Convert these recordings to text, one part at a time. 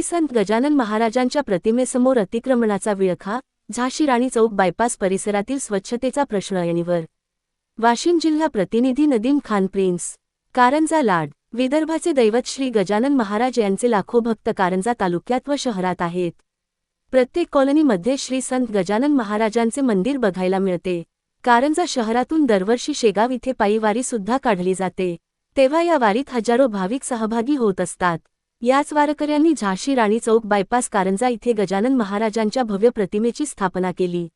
संत गजानन महाराजांच्या प्रतिमेसमोर अतिक्रमणाचा विळखा, झाशी राणी चौक बायपास परिसरातील स्वच्छतेचा प्रश्न ऐरणीवर. वाशिम जिल्हा प्रतिनिधी नदीम खान प्रिन्स. कारंजा लाड. विदर्भाचे दैवत श्री गजानन महाराज यांचे लाखो भक्त कारंजा तालुक्यात व शहरात आहेत. प्रत्येक कॉलनीमध्ये श्री संत गजानन महाराजांचे मंदिर बघायला मिळते. कारंजा शहरातून दरवर्षी शेगाव इथे पायी वारी सुद्धा काढली जाते, तेव्हा या वारीत हजारो भाविक सहभागी होत असतात. याच वारकऱ्यांनी झाशी राणी चौक बायपास कारंजा इथे गजानन महाराजांच्या भव्य प्रतिमेची स्थापना केली.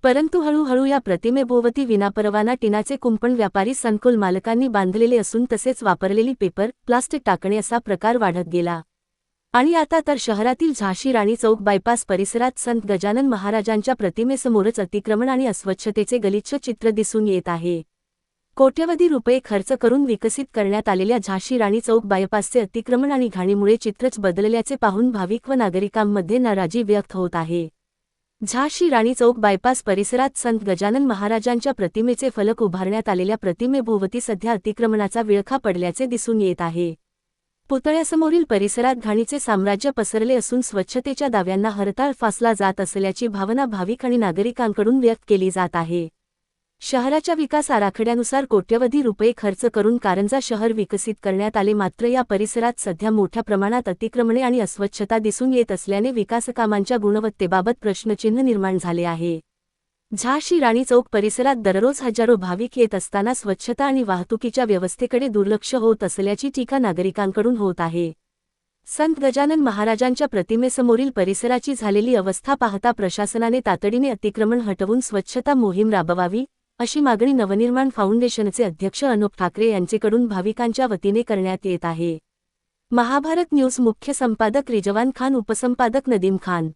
परंतु हळूहळू या प्रतिमेभोवती विनापरवाना टिनाचे कुंपण व्यापारी संकुल मालकांनी बांधलेले असून तसेच वापरलेली पेपर, प्लास्टिक टाकणे असा प्रकार वाढत गेला. आणि आता तर शहरातील झाशी राणी चौक बायपास परिसरात संत गजानन महाराजांच्या प्रतिमेसमोरच अतिक्रमण आणि अस्वच्छतेचे गलिच्छ चित्र दिसून येत आहे. कोट्यवधी रुपये खर्च करून विकसित करण्यात आलेल्या झाशी राणी चौक बायपासचे अतिक्रमण आणि घाणीमुळे चित्रच बदलल्याचे पाहून भाविक व नागरिकांमध्ये नाराजी व्यक्त होत आहे. झाशी राणी चौक बायपास परिसरात संत गजानन महाराजांच्या प्रतिमेचे फलक उभारण्यात आलेल्या प्रतिमेभोवती सध्या अतिक्रमणाचा विळखा पडल्याचे दिसून येत आहे. पुतळ्यासमोरील परिसरात घाणीचे साम्राज्य पसरले असून स्वच्छतेच्या दाव्यांना हरताळ फासला जात असल्याची भावना भाविक आणि नागरिकांकडून व्यक्त केली जात आहे. शहराच्या विकास आराखड्यानुसार कोट्यवधी रुपये खर्च करून कारंजा शहर विकसित करण्यात आले, मात्र या परिसरात सध्या मोठ्या प्रमाणात अतिक्रमणे आणि अस्वच्छता दिसून येत असल्याने विकासकामांच्या गुणवत्तेबाबत प्रश्नचिन्ह निर्माण झाले आहे. झाशी राणी चौक परिसरात दररोज हजारो भाविक येत असताना स्वच्छता आणि वाहतुकीच्या व्यवस्थेकडे दुर्लक्ष होत असल्याची टीका नागरिकांकडून होत आहे. संत गजानन महाराजांच्या प्रतिमेसमोरील परिसराची झालेली अवस्था पाहता प्रशासनाने तातडीने अतिक्रमण हटवून स्वच्छता मोहीम राबवावी, अशी मागणी नवनिर्माण फाउंडेशनचे अध्यक्ष अनुप ठाकरे यांचेकडून भाविकांच्या वतीने करण्यात येत आहे. महाभारत न्यूज मुख्य संपादक रिजवान खान, उपसंपादक नदीम खान.